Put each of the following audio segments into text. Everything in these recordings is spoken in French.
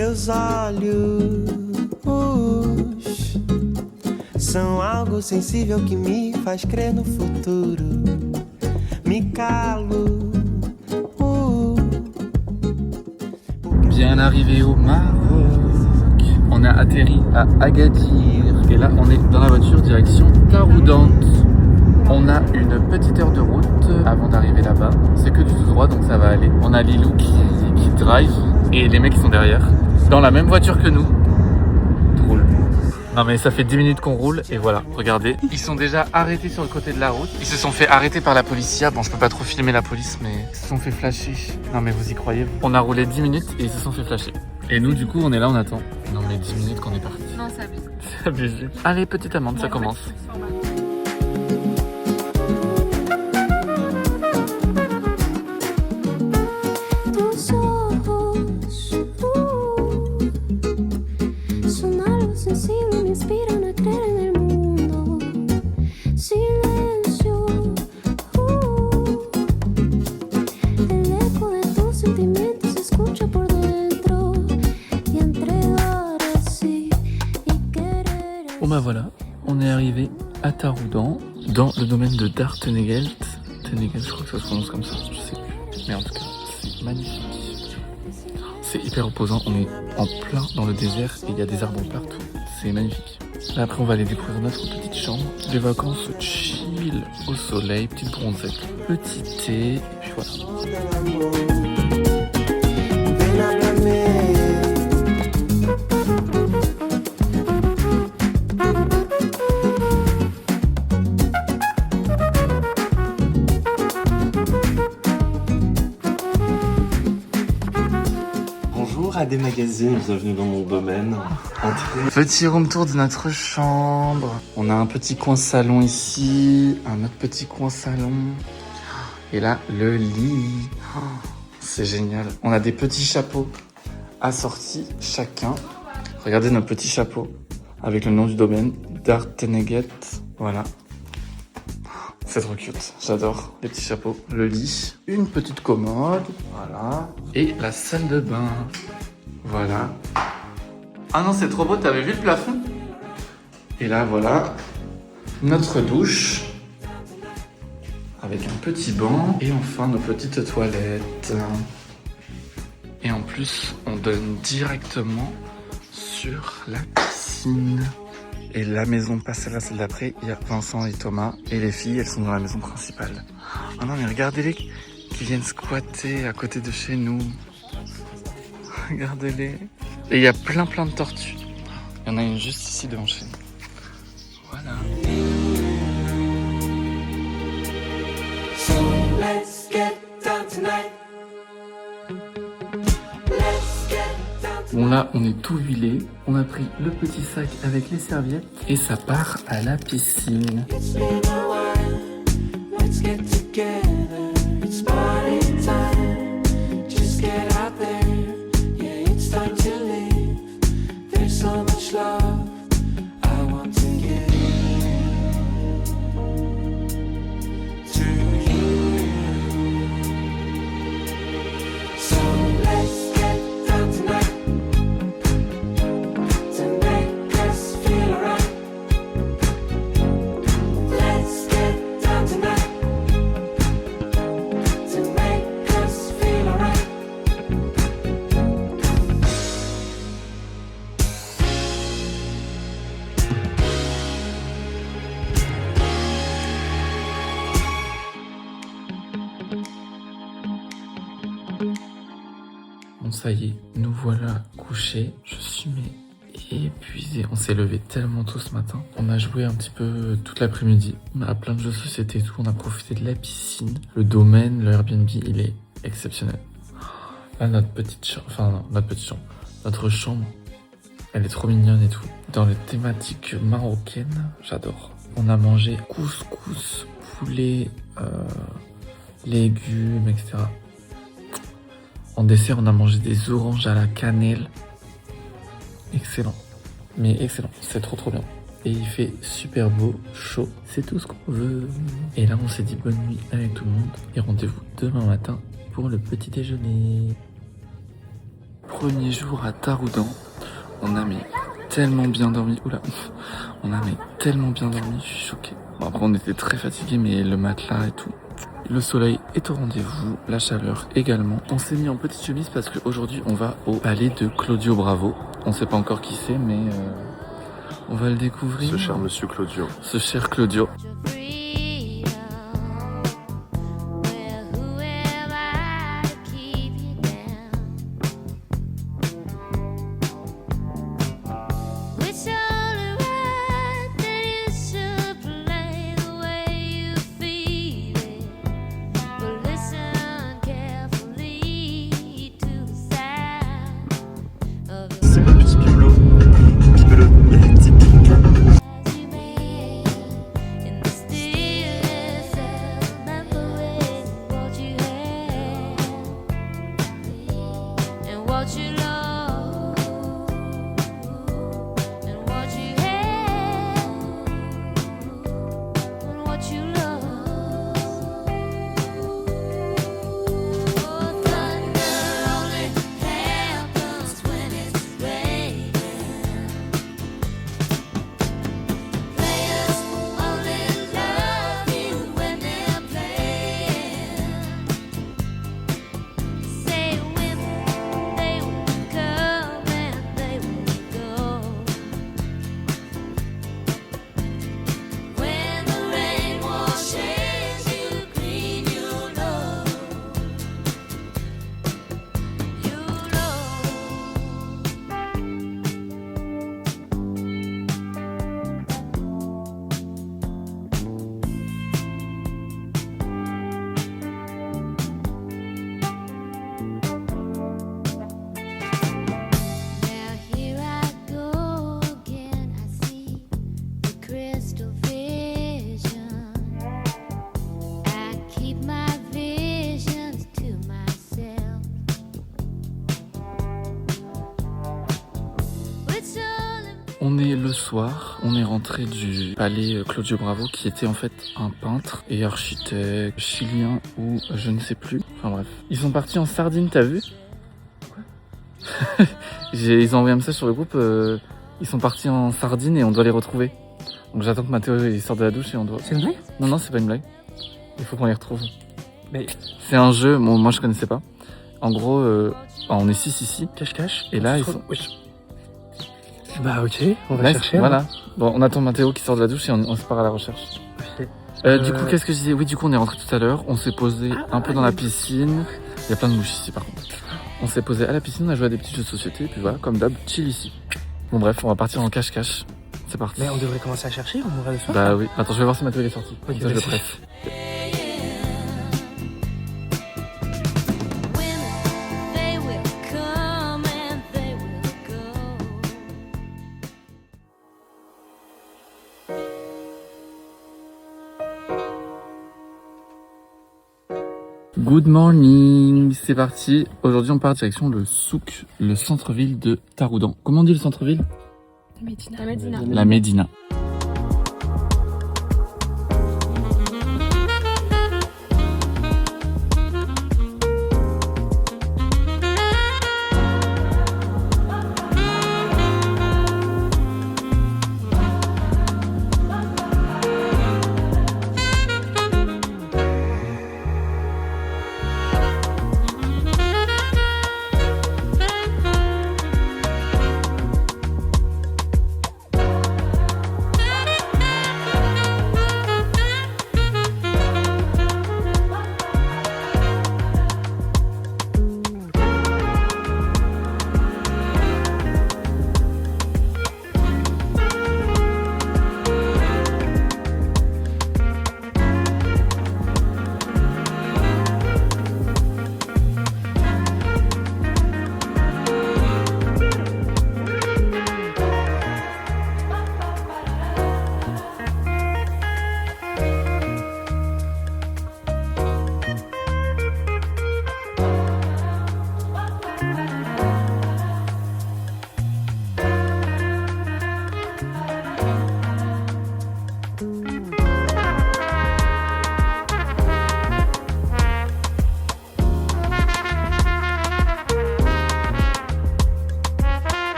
Teus olhos são algo sensível que me faz crer no futuro. Me calo. Bien arrivé au Maroc. On a atterri à Agadir. Et là, on est dans la voiture direction Taroudant. On a une petite heure de route avant d'arriver là-bas. C'est que du tout droit, donc ça va aller. On a Lilou qui drive et les mecs qui sont derrière. Dans la même voiture que nous. Drôle. Non mais ça fait 10 minutes qu'on roule et voilà, regardez. Ils sont déjà arrêtés sur le côté de la route. Ils se sont fait arrêter par la police. Bon, je peux pas trop filmer la police, mais ils se sont fait flasher. Non mais vous y croyez? On a roulé 10 minutes et ils se sont fait flasher. Et nous, du coup, on est là, on attend. Non mais 10 minutes qu'on est parti. Non, c'est abusé. C'est abusé. Allez, petite amende, ça commence. Bon bah voilà, on est arrivé à Taroudant, dans le domaine de Dartenegelt. Tenegelt, je crois que ça se prononce comme ça, je sais plus. Mais en tout cas, c'est magnifique. C'est hyper opposant, on est en plein dans le désert et il y a des arbres partout. C'est magnifique. Là, après, on va aller découvrir notre petite chambre. Les vacances chill au soleil, petite bronzette, petit thé, et puis voilà. Des magazines, bienvenue dans mon domaine. Entrez. Petit room tour de notre chambre. On a un petit coin salon ici, un autre petit coin salon. Et là, le lit. Oh, c'est génial. On a des petits chapeaux assortis chacun. Regardez nos petits chapeaux avec le nom du domaine, Dartenegget. Voilà. C'est trop cute, j'adore les petits chapeaux. Le lit, une petite commode, voilà. Et la salle de bain. Voilà. Ah non, c'est trop beau, t'avais vu le plafond? Et là, voilà, notre douche, avec un petit banc, et enfin nos petites toilettes. Et en plus, on donne directement sur la piscine. Et la maison passe à la salle d'après, il y a Vincent et Thomas, et les filles, elles sont dans la maison principale. Ah non, mais regardez-les qui viennent squatter à côté de chez nous. Regardez-les. Et il y a plein de tortues. Il y en a une juste ici devant chez nous. Voilà. Bon là, on est tout huilé. On a pris le petit sac avec les serviettes et ça part à la piscine. Bon ça y est, nous voilà couchés. Je suis épuisé. On s'est levé tellement tôt ce matin. On a joué un petit peu toute l'après-midi. On a plein de jeux de société et tout. On a profité de la piscine. Le domaine, le Airbnb, il est exceptionnel. Là, notre petite chambre, enfin non, notre chambre, elle est trop mignonne et tout. Dans les thématiques marocaines, j'adore. On a mangé couscous, poulet, légumes, etc. En dessert, on a mangé des oranges à la cannelle. Excellent. Mais excellent. C'est trop bien. Et il fait super beau, chaud. C'est tout ce qu'on veut. Et là, on s'est dit bonne nuit avec tout le monde. Et rendez-vous demain matin pour le petit déjeuner. premier jour à Taroudan. On a mais tellement bien dormi. Oula, on a mais tellement bien dormi, je suis choqué. Bon, après on était très fatigués, mais le matelas et tout. Le soleil est au rendez-vous, la chaleur également. On s'est mis en petite chemise parce qu'aujourd'hui on va au palais de Claudio Bravo. On sait pas encore qui c'est, mais on va le découvrir. Ce cher monsieur Claudio. Ce cher Claudio. C'est pas petit bibelot. Bibelot typique. On est le soir, on est rentré du palais Claudio Bravo qui était en fait un peintre et architecte chilien ou je ne sais plus. Enfin bref. Ils sont partis en Sardine, t'as vu? Quoi? Ils ont envoyé un message sur le groupe, ils sont partis en Sardine et on doit les retrouver. Donc j'attends que Mathéo il sorte de la douche et on doit... C'est une blague? Non, non, c'est pas une blague. Il faut qu'on les retrouve. Mais C'est un jeu, bon, moi je connaissais pas. En gros, on est 6 ici. cache-cache. Et là, ils sont... Bah ok, on va Là, chercher. voilà. Bon, on attend Mathéo qui sort de la douche et on se part à la recherche. Du coup, qu'est-ce que je disais? Oui, du coup, on est rentré tout à l'heure. On s'est posé un peu dans la piscine. Il y a plein de mouches ici, par contre. On s'est posé à la piscine, on a joué à des petits jeux de société. Et puis voilà, comme d'hab, chill ici. Bon, bref, on va partir en cache-cache. C'est parti. Mais on devrait commencer à chercher, on mourra de faim. Bah oui. Attends, je vais voir si Mathéo est sorti. Ok, Comme ça, je le vas-y. presse. Good morning, c'est parti. Aujourd'hui, on part direction le souk, le centre-ville de Taroudan. Comment on dit le centre-ville? La Médina. La Médina.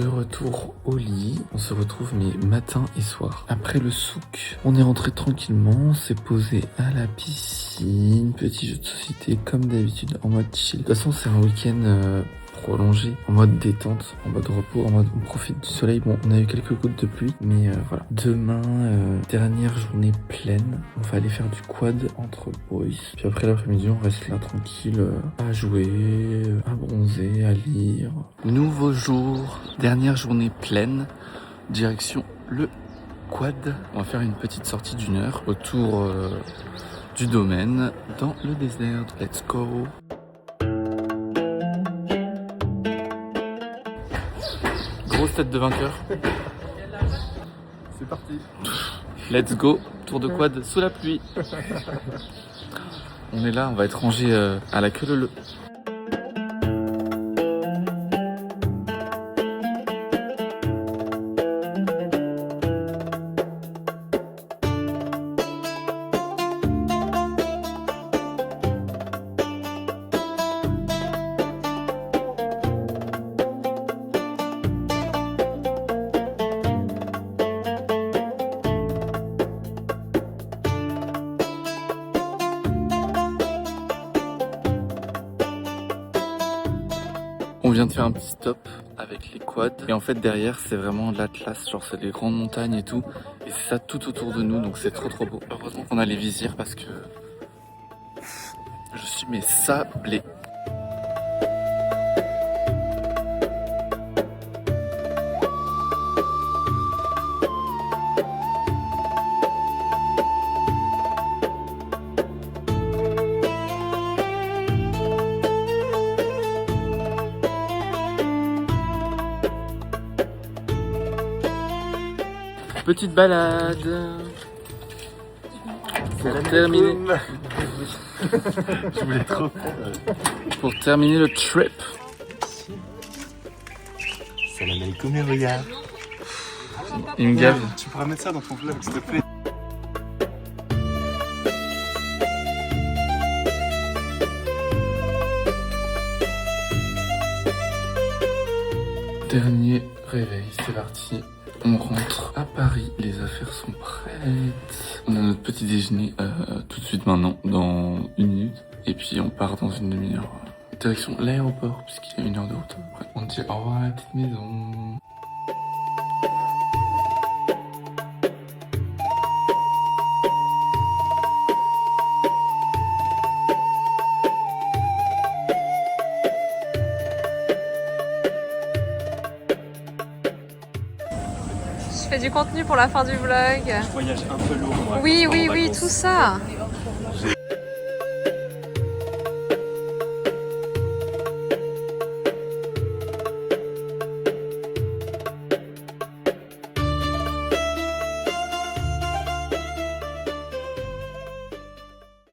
De retour au lit, on se retrouve mais matin et soir. Après le souk, on est rentré tranquillement, on s'est posé à la piscine, petit jeu de société comme d'habitude en mode chill. De toute façon c'est un week-end prolongé, en mode détente, en mode repos, en mode on profite du soleil. Bon, on a eu quelques gouttes de pluie, mais voilà. Demain, dernière journée pleine, on va aller faire du quad entre boys. Puis après l'après-midi, on reste là tranquille, à jouer, à bronzer, à lire. Nouveau jour, dernière journée pleine, direction le quad. On va faire une petite sortie d'1 heure autour du domaine dans le désert. Let's go! Grosse tête de vainqueur. C'est parti. Let's go. Tour de quad sous la pluie. On est là, on va être rangé à la queue leu. On vient de faire un petit stop avec les quads et en fait derrière c'est vraiment l'Atlas, genre c'est les grandes montagnes et tout et c'est ça tout autour de nous donc c'est trop beau. Heureusement qu'on a les visières parce que je suis mais sablé. Petite balade pour terminer. Je voulais trop. Pour terminer le trip. Salam alaikum et regarde. Il me gave. Tu pourras mettre ça dans ton vlog s'il te plaît. Dernier réveil, c'est parti. On rentre à Paris, les affaires sont prêtes. On a notre petit déjeuner tout de suite maintenant, dans 1 minute. Et puis on part dans une demi-heure. Direction l'aéroport, puisqu'il y a 1 heure de route. Après, on dit au revoir à la petite maison. Je fais du contenu pour la fin du vlog. Je voyage un peu lourd moi. Oui, tout ça.